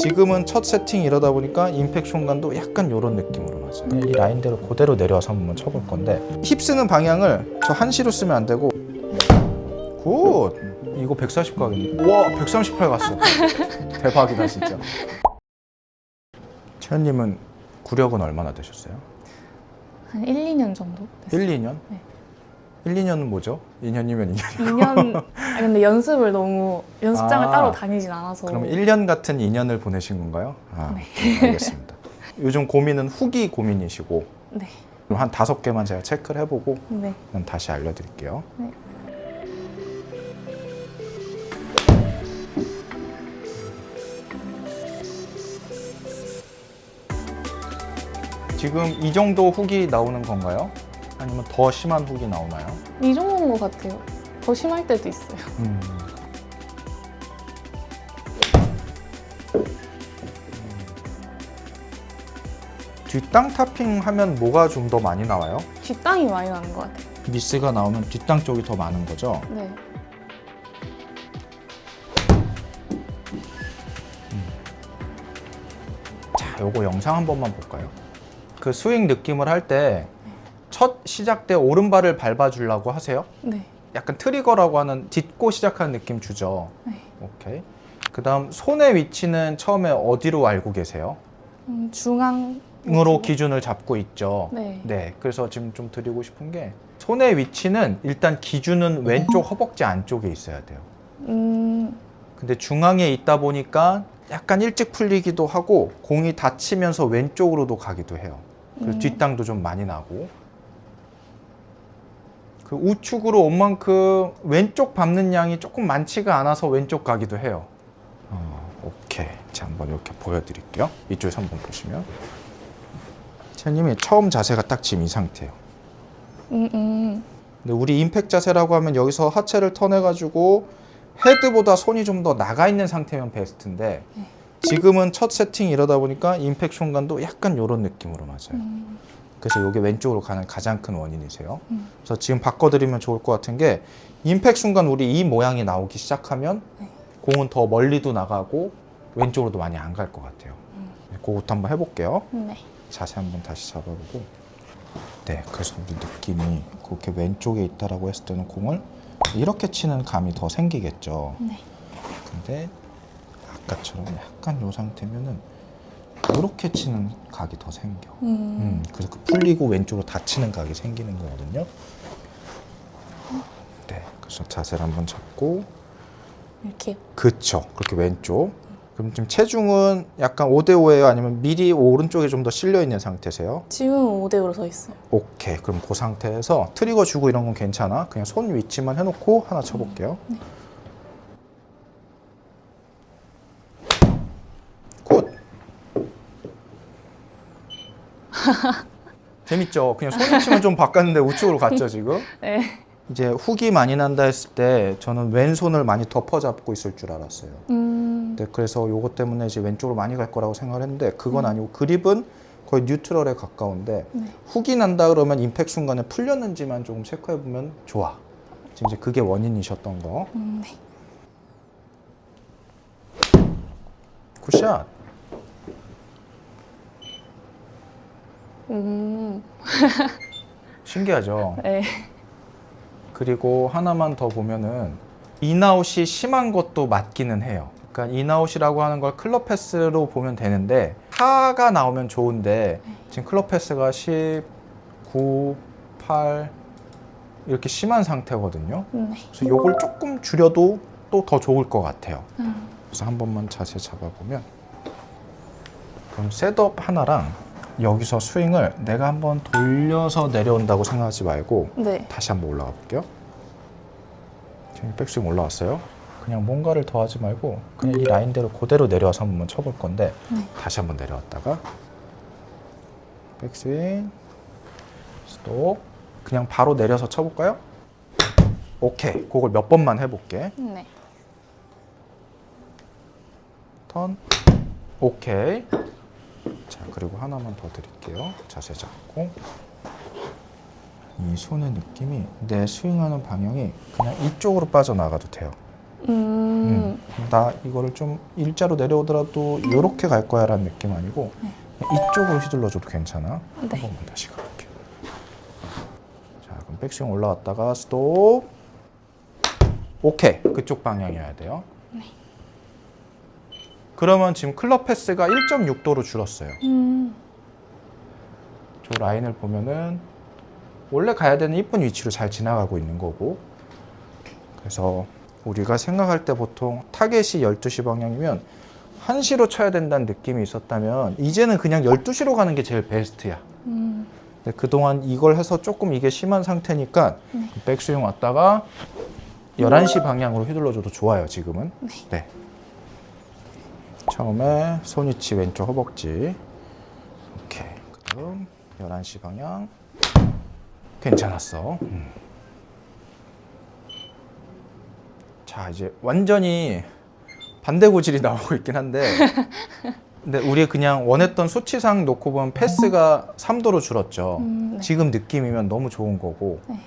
지금은 첫 세팅 이러다 보니까 임팩 순간도 약간 이런 느낌으로 맞아요. 그냥 이 라인대로 그대로 내려와서 한번 쳐볼 건데, 힙 쓰는 방향을 저 한시로 쓰면 안 되고. 굿! 이거 140 각이네. 와, 138 갔어. 대박이다 진짜. 채연님은 구력은 얼마나 되셨어요? 한 1, 2년 정도 됐어요. 1, 2년? 네. 1, 2년은 뭐죠? 2년이면 2년. 2년. 근데 연습을 너무 연습장을 따로 다니진 않아서. 그럼 1년 같은 2년을 보내신 건가요? 네. 알겠습니다. 요즘 고민은 후기 고민이시고, 네. 그럼 한 5개만 제가 체크를 해보고 네. 다시 알려드릴게요. 네. 지금 이 정도 훅이 나오는 건가요? 아니면 더 심한 훅이 나오나요? 이 정도인 것 같아요. 더 심할 때도 있어요. 뒷땅 타핑 하면 뭐가 좀 더 많이 나와요? 뒷땅이 많이 나는 것 같아요. 미스가 나오면 뒷땅 쪽이 더 많은 거죠? 네. 자, 요거 영상 한 번만 볼까요? 그 스윙 느낌을 할 때 첫 시작 때 오른발을 밟아주려고 하세요? 네. 약간 트리거라고 하는 딛고 시작하는 느낌 주죠? 네. 오케이. 그 다음 손의 위치는 처음에 어디로 알고 계세요? 중앙. 으로 기준을 잡고 있죠. 네. 그래서 지금 좀 드리고 싶은 게, 손의 위치는 일단 기준은 왼쪽 허벅지 안쪽에 있어야 돼요. 근데 중앙에 있다 보니까 약간 일찍 풀리기도 하고 공이 닫히면서 왼쪽으로도 가기도 해요. 그래서 뒷땅도 좀 많이 나고, 그 우측으로 온 만큼 왼쪽 밟는 양이 조금 많지가 않아서 왼쪽 가기도 해요. 오케이. 자, 한번 이렇게 보여드릴게요. 이쪽에서 한번 보시면, 채연님이 처음 자세가 딱 지금 이 상태예요. 근데 우리 임팩 자세라고 하면 여기서 하체를 턴해가지고 헤드보다 손이 좀 더 나가 있는 상태면 베스트인데, 지금은 첫 세팅 이러다 보니까 임팩 순간도 약간 이런 느낌으로 맞아요. 그래서 이게 왼쪽으로 가는 가장 큰 원인이세요. 그래서 지금 바꿔드리면 좋을 것 같은 게, 임팩 순간 우리 이 모양이 나오기 시작하면 공은 더 멀리도 나가고 왼쪽으로도 많이 안 갈 것 같아요. 그것도 한번 해볼게요. 네. 자세 한번 다시 잡아보고. 네, 그래서 우리 느낌이 그렇게 왼쪽에 있다라고 했을 때는 공을 이렇게 치는 감이 더 생기겠죠. 네. 근데 아까처럼 약간 이 상태면은 이렇게 치는 각이 더 생겨. 그래서 그 풀리고 왼쪽으로 다 치는 각이 생기는 거거든요. 네, 그래서 자세를 한번 잡고. 이렇게요? 그쵸, 그렇게 왼쪽. 그럼 지금 체중은 약간 5대5예요? 아니면 미리 오른쪽에 좀 더 실려 있는 상태세요? 지금 5대5로 서 있어요. 오케이. 그럼 그 상태에서 트리거 주고 이런 건 괜찮아. 그냥 손 위치만 해놓고 하나 쳐볼게요. 네. 굿. 재밌죠? 그냥 손 위치만 좀 바꿨는데 우측으로 갔죠, 지금? 네. 이제 훅이 많이 난다 했을 때 저는 왼손을 많이 덮어 잡고 있을 줄 알았어요. 네, 그래서 요것 때문에 이제 왼쪽으로 많이 갈 거라고 생각을 했는데, 그건 아니고 그립은 거의 뉴트럴에 가까운데, 훅이 난다 그러면 임팩 순간에 풀렸는지만 조금 체크해 보면 좋아. 지금 이제 그게 원인이셨던 거. 네. 굿샷. 신기하죠? 네. 그리고 하나만 더 보면은 인아웃이 심한 것도 맞기는 해요. 그러니까 인아웃이라고 하는 걸 클럽 패스로 보면 되는데, 타가 나오면 좋은데 지금 클럽 패스가 10, 9, 8 이렇게 심한 상태거든요. 그래서 이걸 조금 줄여도 또 더 좋을 것 같아요. 그래서 한 번만 자세 잡아보면, 그럼 셋업 하나랑 여기서 스윙을 내가 한번 돌려서 내려온다고 생각하지 말고, 네. 다시 한번 올라가 볼게요. 지금 백스윙 올라왔어요. 그냥 뭔가를 더 하지 말고 그냥 이 라인대로 그대로 내려와서 한번 쳐볼 건데, 다시 한번 내려왔다가 백스윙 스톱. 그냥 바로 내려서 쳐볼까요? 오케이. 그걸 몇 번만 해볼게. 네. 턴. 오케이. 자, 그리고 하나만 더 드릴게요. 자세 잡고. 이 손의 느낌이 내 스윙하는 방향이 그냥 이쪽으로 빠져나가도 돼요. 나 이거를 좀 일자로 내려오더라도 이렇게 갈 거야 라는 느낌 아니고 네. 이쪽으로 휘둘러줘도 괜찮아. 네. 한 번만 다시 가볼게요. 자, 그럼 백스윙 올라왔다가 스톱. 오케이. 그쪽 방향이어야 돼요. 네. 그러면 지금 클럽 패스가 1.6도로 줄었어요. 저 라인을 보면은 원래 가야 되는 이쁜 위치로 잘 지나가고 있는 거고, 그래서 우리가 생각할 때 보통 타겟이 12시 방향이면 1시로 쳐야 된다는 느낌이 있었다면 이제는 그냥 12시로 가는 게 제일 베스트야. 근데 그동안 이걸 해서 조금 이게 심한 상태니까 네. 백스윙 왔다가 11시 방향으로 휘둘러줘도 좋아요, 지금은. 네. 처음에 손위치 왼쪽 허벅지. 오케이. 그럼 11시 방향. 괜찮았어. 자, 이제 완전히 반대 고질이 나오고 있긴 한데 근데 우리 그냥 원했던 수치상 놓고 보면 패스가 3도로 줄었죠. 네. 지금 느낌이면 너무 좋은 거고 네.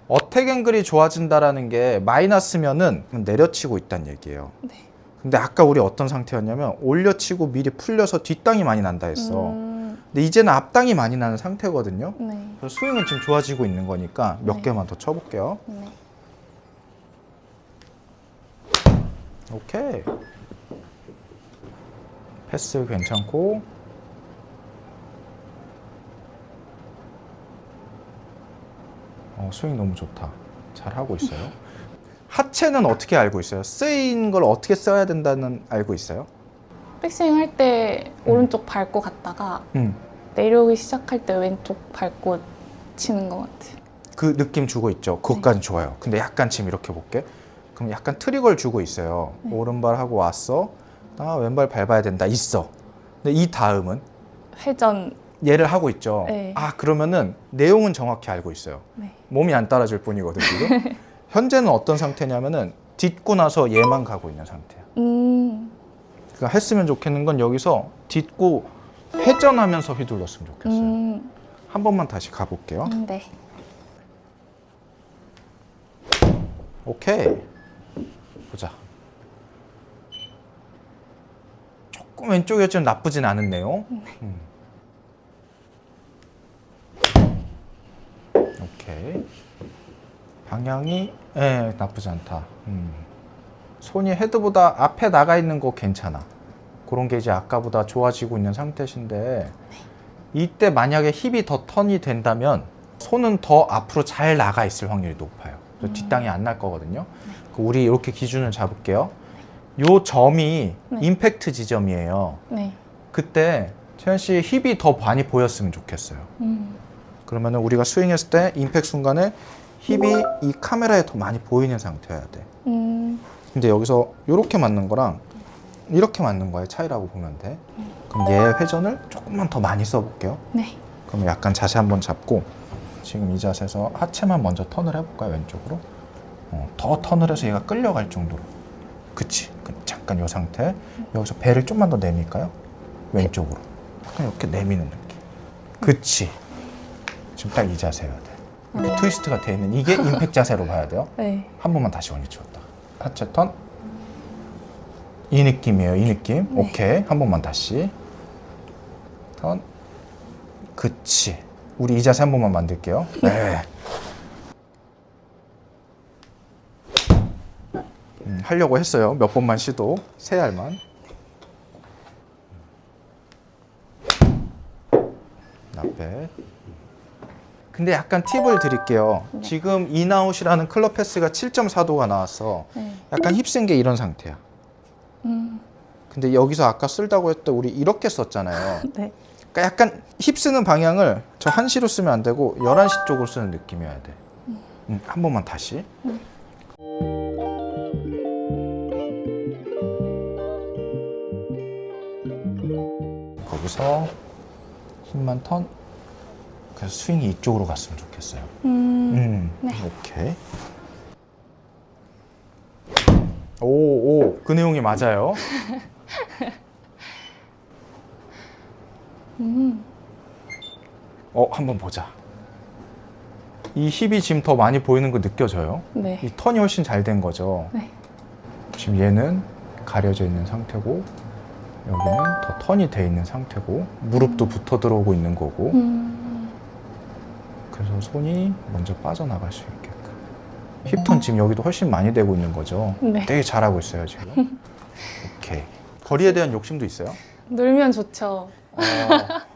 어택 앵글이 좋아진다라는 게 마이너스면은 내려치고 있다는 얘기예요. 네. 근데 아까 우리 어떤 상태였냐면 올려치고 미리 풀려서 뒷땅이 많이 난다 했어. 근데 이제는 앞땅이 많이 나는 상태거든요. 네. 그래서 스윙은 지금 좋아지고 있는 거니까 몇 네. 개만 더 쳐볼게요. 네. 오케이. 패스 괜찮고 스윙 너무 좋다. 잘하고 있어요. 하체는 어떻게 알고 있어요? 쓰인 걸 어떻게 써야 된다는 알고 있어요? 백스윙 할 때 오른쪽 밟고 갔다가 내려오기 시작할 때 왼쪽 밟고 치는 것 같아요. 그 느낌 주고 있죠. 그것까진 좋아요. 근데 약간 지금 이렇게 볼게. 그럼 약간 트릭을 주고 있어요. 네. 오른발 하고 왔어. 나 왼발 밟아야 된다. 있어. 근데 이 다음은 회전. 얘를 하고 있죠. 네. 아, 그러면은 내용은 정확히 알고 있어요. 네. 몸이 안 따라줄 뿐이거든, 지금. 현재는 어떤 상태냐면은 딛고 나서 얘만 가고 있는 상태야. 그러니까 했으면 좋겠는 건 여기서 딛고 회전하면서 휘둘렀으면 좋겠어요. 한 번만 다시 가볼게요. 네. 오케이. 보자. 조금 왼쪽이었지만 나쁘진 않았네요. 오케이. 방향이 나쁘지 않다. 손이 헤드보다 앞에 나가 있는 거 괜찮아. 그런 게 이제 아까보다 좋아지고 있는 상태신데 이때 만약에 힙이 더 턴이 된다면 손은 더 앞으로 잘 나가 있을 확률이 높아요. 그래서 뒷땅이 안 날 거거든요. 우리 이렇게 기준을 잡을게요. 요 점이 네. 임팩트 지점이에요. 네. 그때 채연 씨 힙이 더 많이 보였으면 좋겠어요. 그러면은 우리가 스윙했을 때 임팩트 순간에 힙이 이 카메라에 더 많이 보이는 상태여야 돼. 근데 여기서 이렇게 맞는 거랑 이렇게 맞는 거의 차이라고 보면 돼. 그럼 얘 회전을 조금만 더 많이 써볼게요. 네. 그럼 약간 자세 한번 잡고 지금 이 자세에서 하체만 먼저 턴을 해볼까요? 왼쪽으로. 더 턴을 해서 얘가 끌려갈 정도로. 그치. 잠깐 이 상태. 여기서 배를 좀만 더 내밀까요? 왼쪽으로. 약간 이렇게 내미는 느낌. 그치. 지금 딱 이 자세여야 돼. 이렇게 트위스트가 돼 있는 이게 임팩트 자세로 봐야 돼요. 네. 한 번만 다시 원위치웠다. 하체 턴. 이 느낌이에요. 이 느낌. 네. 오케이. 한 번만 다시. 턴. 그치. 우리 이 자세 한 번만 만들게요. 네. 하려고 했어요. 몇 번만 시도. 세 알만. 나빼. 근데 약간 팁을 드릴게요. 네. 지금 인아웃이라는 클럽 패스가 7.4도가 나왔어. 네. 약간 힙쓴 게 이런 상태야. 근데 여기서 아까 쓸다고 했던 우리 이렇게 썼잖아요. 네. 그러니까 약간 힙쓰는 방향을 저 1시로 쓰면 안 되고 11시 쪽으로 쓰는 느낌이어야 돼. 한 번만 다시. 거기서 힘만 턴. 그래서 스윙이 이쪽으로 갔으면 좋겠어요. 네. 오케이. 오, 그 내용이 맞아요. 한번 보자. 이 힙이 지금 더 많이 보이는 거 느껴져요? 네. 이 턴이 훨씬 잘 된 거죠? 네. 지금 얘는 가려져 있는 상태고 여기는 더 턴이 돼 있는 상태고 무릎도 붙어 들어오고 있는 거고 그래서 손이 먼저 빠져나갈 수 있게끔 힙턴 지금 여기도 훨씬 많이 되고 있는 거죠. 네. 되게 잘하고 있어요 지금. 오케이. 거리에 대한 욕심도 있어요? 늘면 좋죠.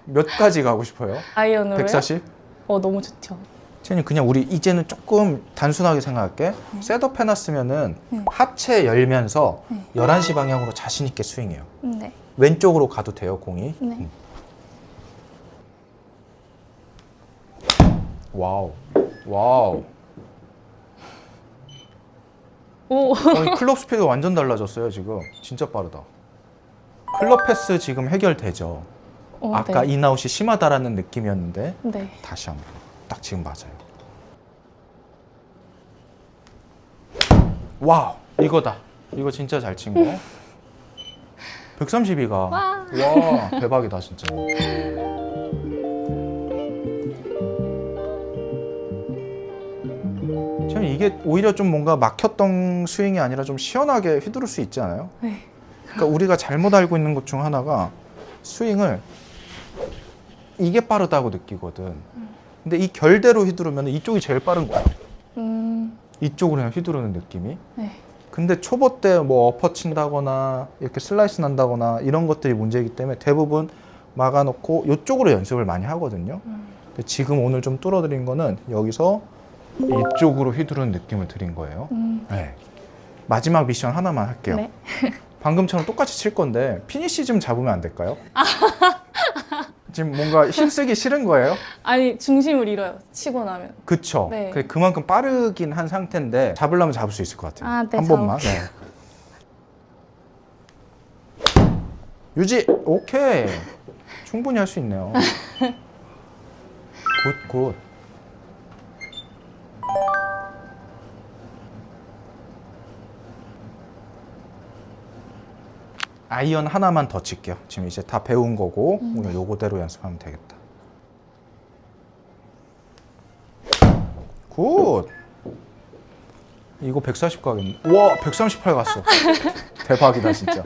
몇 가지 가고 싶어요? 아이언으로요? 140? 너무 좋죠. 채님 그냥 우리 이제는 조금 단순하게 생각할게. 셋업 해놨으면은 네. 하체 열면서 네. 11시 방향으로 자신 있게 스윙해요. 네. 왼쪽으로 가도 돼요 공이. 네. 와우. 와우. 오. 클럽 스피드가 완전 달라졌어요 지금. 진짜 빠르다. 클럽 패스 지금 해결되죠. 아까 네. 인아웃이 심하다라는 느낌이었는데 네. 다시 한번. 딱 지금 맞아요. 와우. 이거다. 이거 진짜 잘 친 거. 132가. 와. 와, 대박이다 진짜. 참 이게 오히려 좀 뭔가 막혔던 스윙이 아니라 좀 시원하게 휘두를 수 있지 않아요? 네. 그러니까 우리가 잘못 알고 있는 것 중 하나가 스윙을 이게 빠르다고 느끼거든. 근데 이 결대로 휘두르면 이쪽이 제일 빠른 거야. 이쪽으로 그냥 휘두르는 느낌이. 네. 근데 초보 때 뭐 엎어 친다거나 이렇게 슬라이스 난다거나 이런 것들이 문제이기 때문에 대부분 막아놓고 이쪽으로 연습을 많이 하거든요. 근데 지금 오늘 좀 뚫어드린 거는 여기서 이쪽으로 휘두르는 느낌을 드린 거예요. 네. 마지막 미션 하나만 할게요. 네. 방금처럼 똑같이 칠 건데 피니시 좀 잡으면 안 될까요? 지금 뭔가 힘쓰기 싫은 거예요? 아니 중심을 잃어요. 치고 나면. 그쵸. 네. 그만큼 빠르긴 한 상태인데 잡으려면 잡을 수 있을 것 같아요. 아, 네, 한 번만. 네. 유지. 오케이. 충분히 할 수 있네요. 굿, 굿. 아이언 하나만 더 칠게요. 지금 이제 다 배운 거고 오늘 요거대로 연습하면 되겠다. 굿. 이거 140 가겠네. 와, 138 갔어. 대박이다 진짜.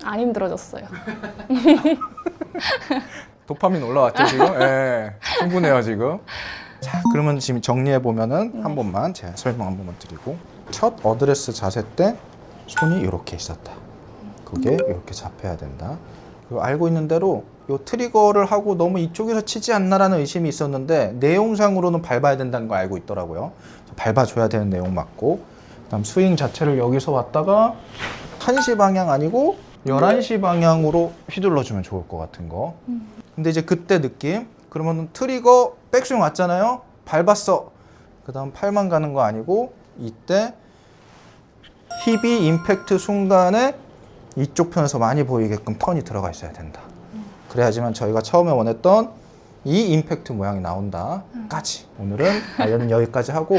안 힘들어졌어요. 도파민 올라왔죠 지금? 예, 충분해요 지금. 자, 그러면 지금 정리해 보면은 한 번만 제가 설명 한 번만 드리고 첫 어드레스 자세 때 손이 이렇게 있었다. 그게 이렇게 잡혀야 된다. 그리고 알고 있는 대로 이 트리거를 하고 너무 이쪽에서 치지 않나라는 의심이 있었는데 내용상으로는 밟아야 된다는 거 알고 있더라고요. 밟아줘야 되는 내용 맞고 그다음 스윙 자체를 여기서 왔다가 1시 방향 아니고 11시 방향으로 휘둘러주면 좋을 것 같은 거. 근데 이제 그때 느낌 그러면 트리거 백스윙 왔잖아요. 밟았어. 그 다음 팔만 가는 거 아니고 이때 힙이 임팩트 순간에 이쪽 편에서 많이 보이게끔 턴이 들어가 있어야 된다. 그래야지만 저희가 처음에 원했던 이 임팩트 모양이 나온다 까지. 오늘은 아이언은 여기까지 하고